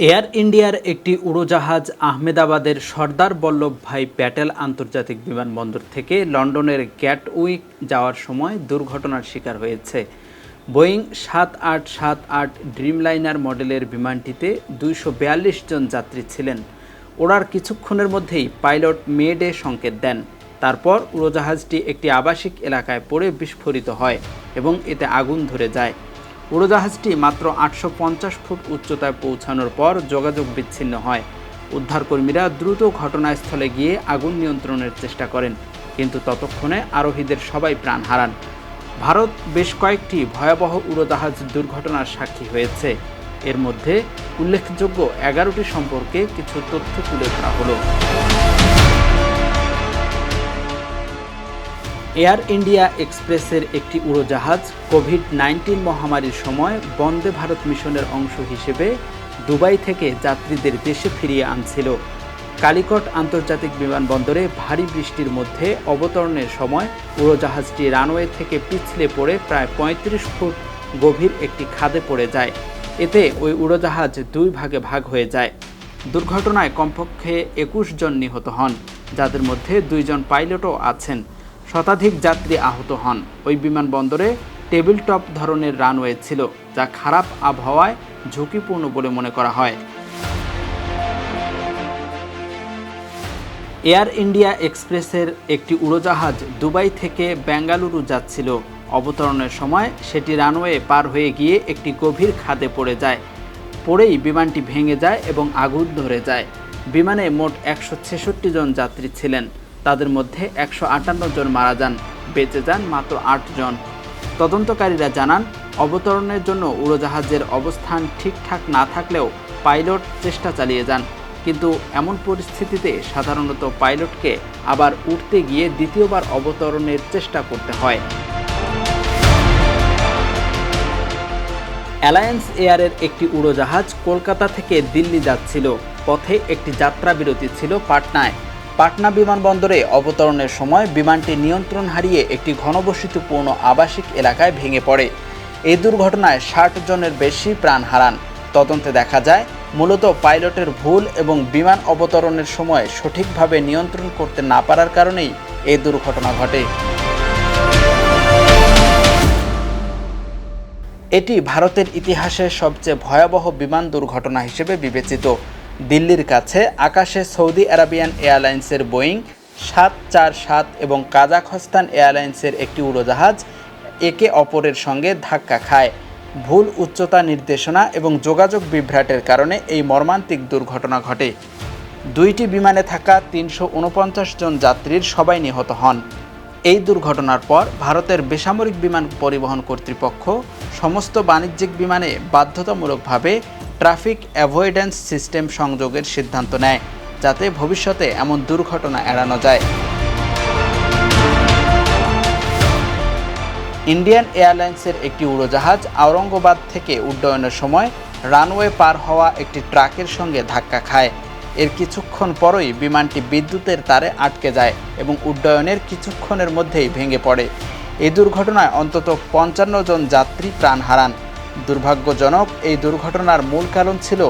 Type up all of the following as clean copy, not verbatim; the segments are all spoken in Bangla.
এয়ার ইন্ডিয়ার একটি উড়োজাহাজ আহমেদাবাদের সর্দার বল্লভভাই প্যাটেল আন্তর্জাতিক বিমানবন্দর থেকে লন্ডনের গ্যাটউইক যাওয়ার সময় দুর্ঘটনার শিকার হয়েছে। বোয়িং ৭৮৭৮ ড্রিমলাইনার মডেলের বিমানটিতে ২৪২ জন যাত্রী ছিলেন। ওড়ার কিছুক্ষণের মধ্যেই পাইলট মে ডে সংকেত দেন। তারপর উড়োজাহাজটি একটি আবাসিক এলাকায় পড়ে বিস্ফোরিত হয় এবং এতে আগুন ধরে যায়। উড়োজাহাজটি মাত্র ৮৫০ ফুট উচ্চতায় পৌঁছানোর পর যোগাযোগ বিচ্ছিন্ন হয়। উদ্ধারকর্মীরা দ্রুত ঘটনাস্থলে গিয়ে আগুন নিয়ন্ত্রণের চেষ্টা করেন, কিন্তু ততক্ষণে আরোহীদের সবাই প্রাণ হারান। ভারত বেশ কয়েকটি ভয়াবহ উড়োজাহাজ দুর্ঘটনার সাক্ষী হয়েছে। এর মধ্যে উল্লেখযোগ্য ১১টি সম্পর্কে কিছু তথ্য তুলে ধরা হলো। এয়ার ইন্ডিয়া এক্সপ্রেসের একটি উড়োজাহাজ কোভিড-১৯ মহামারীর সময় বন্দে ভারত মিশনের অংশ হিসেবে দুবাই থেকে যাত্রীদের দেশে ফিরিয়ে আনছিল। কালিকট আন্তর্জাতিক বিমানবন্দরে ভারী বৃষ্টির মধ্যে অবতরণের সময় উড়োজাহাজটি রানওয়ে থেকে পিছলে পড়ে প্রায় ৩৫ ফুট গভীর একটি খাদে পড়ে যায়। এতে ওই উড়োজাহাজ দুই ভাগে ভাগ হয়ে যায়। দুর্ঘটনায় কমপক্ষে ২১ জন নিহত হন, যাদের মধ্যে ২ জন পাইলটও আছেন। শতাধিক যাত্রী আহত হন। ওই বিমানবন্দরে টেবিল টপ ধরনের রানওয়ে ছিল, যা খারাপ আবহাওয়ায় ঝুঁকিপূর্ণ বলে মনে করা হয়। এয়ার ইন্ডিয়া এক্সপ্রেসের একটি উড়োজাহাজ দুবাই থেকে বেঙ্গালুরু যাচ্ছিল। অবতরণের সময় সেটি রানওয়ে পার হয়ে গিয়ে একটি গভীর খাদে পড়ে যায়। পড়েই বিমানটি ভেঙে যায় এবং আগুন ধরে যায়। বিমানে মোট ১৬৬ জন যাত্রী ছিলেন। তাদের মধ্যে ১৫৮ জন মারা যান, বেঁচে যান মাত্র ৮ জন। তদন্তকারীরা জানান, অবতরণের জন্য উড়োজাহাজের অবস্থান ঠিকঠাক না থাকলেও পাইলট চেষ্টা চালিয়ে যান, কিন্তু এমন পরিস্থিতিতে সাধারণত পাইলটকে আবার উঠতে গিয়ে দ্বিতীয়বার অবতরণের চেষ্টা করতে হয়। অ্যালায়েন্স এয়ারের একটি উড়োজাহাজ কলকাতা থেকে দিল্লি যাচ্ছিল। পথে একটি যাত্রা বিরতি ছিল পাটনায়। পাটনা বিমানবন্দরে অবতরণের সময় বিমানটি নিয়ন্ত্রণ হারিয়ে একটি ঘনবসতিপূর্ণ আবাসিক এলাকায় ভেঙে পড়ে। এই দুর্ঘটনায় ৬০ জনের বেশি প্রাণ হারান। তদন্তে দেখা যায়, মূলত পাইলটের ভুল এবং বিমান অবতরণের সময় সঠিকভাবে নিয়ন্ত্রণ করতে না পারার কারণেই এই দুর্ঘটনা ঘটে। এটি ভারতের ইতিহাসে সবচেয়ে ভয়াবহ বিমান দুর্ঘটনা হিসেবে বিবেচিত। দিল্লির কাছে আকাশে সৌদি আরাবিয়ান এয়ারলাইন্সের বোয়িং ৭৪৭ এবং কাজাখস্তান এয়ারলাইন্সের একটি উড়োজাহাজ একে অপরের সঙ্গে ধাক্কা খায়। ভুল উচ্চতা নির্দেশনা এবং যোগাযোগ বিভ্রাটের কারণে এই মর্মান্তিক দুর্ঘটনা ঘটে। দুইটি বিমানে থাকা ৩৪৯ জন যাত্রীর সবাই নিহত হন। এই দুর্ঘটনার পর ভারতের বেসামরিক বিমান পরিবহন কর্তৃপক্ষ সমস্ত বাণিজ্যিক বিমানে বাধ্যতামূলকভাবে ট্রাফিক অ্যাভয়েডেন্স সিস্টেম সংযোগের সিদ্ধান্ত নেয়, যাতে ভবিষ্যতে এমন দুর্ঘটনা এড়ানো যায়। ইন্ডিয়ান এয়ারলাইন্সের একটি উড়োজাহাজ আওরঙ্গাবাদ থেকে উড্ডয়নের সময় রানওয়ে পার হওয়া একটি ট্রাকের সঙ্গে ধাক্কা খায়। এর কিছুক্ষণ পরই বিমানটি বিদ্যুতের তারে আটকে যায় এবং উড্ডয়নের কিছুক্ষণের মধ্যেই ভেঙে পড়ে। এই দুর্ঘটনায় অন্তত ৫৫ জন যাত্রী প্রাণ হারান। দুর্ভাগ্যজনক এই দুর্ঘটনার মূল কারণ ছিল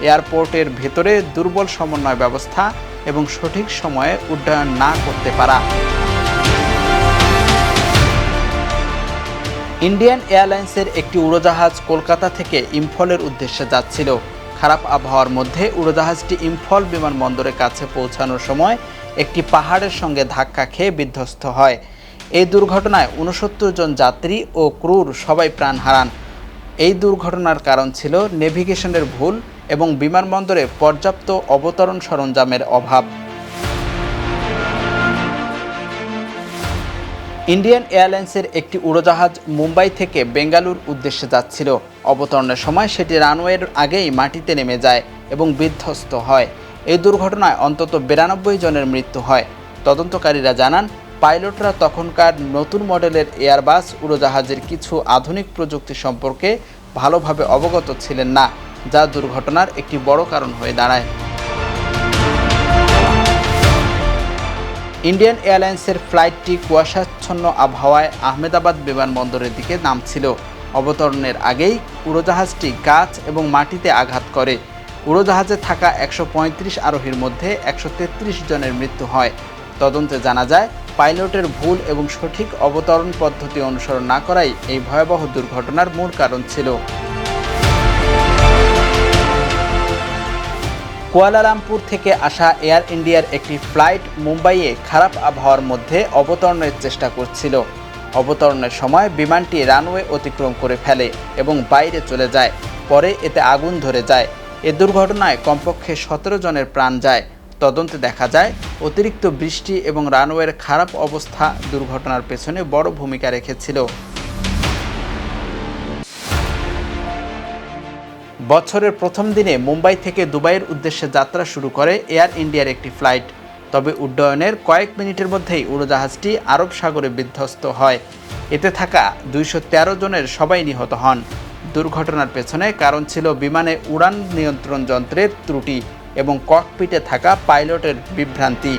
এয়ারপোর্টের ভেতরে দুর্বল সমন্বয় ব্যবস্থা এবং সঠিক সময়ে উড্ডয়ন না করতে পারা। ইন্ডিয়ান এয়ারলাইন্সের একটি উড়োজাহাজ কলকাতা থেকে ইম্ফলের উদ্দেশ্যে যাচ্ছিল। খারাপ আবহাওয়ার মধ্যে উড়োজাহাজটি ইম্ফল বিমানবন্দরের কাছে পৌঁছানোর সময় একটি পাহাড়ের সঙ্গে ধাক্কা খেয়ে বিধ্বস্ত হয়। এই দুর্ঘটনায় ৬৯ জন যাত্রী ও ক্রুর সবাই প্রাণ হারান। এই দুর্ঘটনার কারণ ছিল নেভিগেশনের ভুল এবং বিমানবন্দরে পর্যাপ্ত অবতরণ সরঞ্জামের অভাব। ইন্ডিয়ান এয়ারলাইন্সের একটি উড়োজাহাজ মুম্বাই থেকে বেঙ্গালুর উদ্দেশ্যে যাচ্ছিল। অবতরণের সময় সেটি রানওয়ের আগেই মাটিতে নেমে যায় এবং বিধ্বস্ত হয়। এই দুর্ঘটনায় অন্তত ৯২ জনের মৃত্যু হয়। তদন্তকারীরা জানান, পাইলটরা তখনকার নতুন মডেলের এয়ারবাস উড়োজাহাজের কিছু আধুনিক প্রযুক্তি সম্পর্কে ভালোভাবে অবগত ছিলেন না, যা দুর্ঘটনার একটি বড় কারণ হয়ে দাঁড়ায়। ইন্ডিয়ান এয়ারলাইন্সের ফ্লাইটটি কুয়াশাচ্ছন্ন আবহাওয়ায় আহমেদাবাদ বিমানবন্দরের দিকে নামছিল। অবতরণের আগেই উড়োজাহাজটি গাছ এবং মাটিতে আঘাত করে। উড়োজাহাজে থাকা 135 আরোহীর মধ্যে 133 জনের মৃত্যু হয়। তদন্তে জানা যায়, পাইলটের ভুল এবং সঠিক অবতরণ পদ্ধতি অনুসরণ না করাই এই ভয়াবহ দুর্ঘটনার মূল কারণ ছিল। কুয়ালালামপুর থেকে আসা এয়ার ইন্ডিয়ার একটি ফ্লাইট মুম্বাইয়ে খারাপ আবহাওয়ার মধ্যে অবতরণের চেষ্টা করছিল। অবতরণের সময় বিমানটি রানওয়ে অতিক্রম করে ফেলে এবং বাইরে চলে যায়। পরে এতে আগুন ধরে যায়। এ দুর্ঘটনায় কমপক্ষে 17 জনের প্রাণ যায়। তদন্তে দেখা যায়, অতিরিক্ত বৃষ্টি এবং রানওয়ের খারাপ অবস্থা দুর্ঘটনার পেছনে বড় ভূমিকা রেখেছিল। বছরের প্রথম দিনে মুম্বাই থেকে দুবাইয়ের উদ্দেশ্যে যাত্রা শুরু করে এয়ার ইন্ডিয়ার একটি ফ্লাইট। তবে উড্ডয়নের কয়েক মিনিটের মধ্যেই উড়োজাহাজটি আরব সাগরে বিধ্বস্ত হয়। এতে থাকা 213 জনের সবাই নিহত হন। দুর্ঘটনার পেছনে কারণ ছিল বিমানে উড়ান নিয়ন্ত্রণ যন্ত্রের ত্রুটি এবং ককপিটে থাকা পাইলটের বিভ্রান্তি।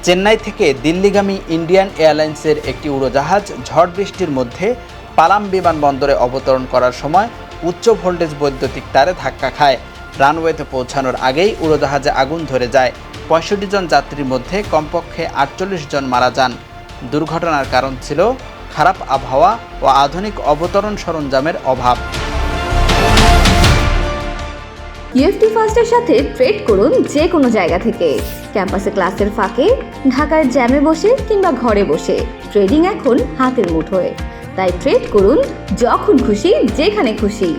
চেন্নাই থেকে দিল্লিগামী ইন্ডিয়ান এয়ারলাইন্সের একটি উড়োজাহাজ ঝড় বৃষ্টির মধ্যে পালাম বিমানবন্দরে অবতরণ করার সময় উচ্চ ভোল্টেজ বৈদ্যুতিক তারে ধাক্কা খায়। রানওয়েতে পৌঁছানোর আগেই উড়োজাহাজে আগুন ধরে যায়। 65 জন যাত্রীর মধ্যে কমপক্ষে 48 জন মারা যান। দুর্ঘটনার কারণ ছিল খারাপ আবহাওয়া ও আধুনিক অবতরণ সরঞ্জামের অভাব। ইউএফটি ফার্স্টের সাথে ট্রেড করুন যে কোনো জায়গা থেকে। ক্যাম্পাসে ক্লাসের ফাঁকে, ঢাকার জ্যামে বসে কিংবা ঘরে বসে ট্রেডিং এখন হাতের মুঠোয়। তাই ট্রেড করুন যখন খুশি, যেখানে খুশি।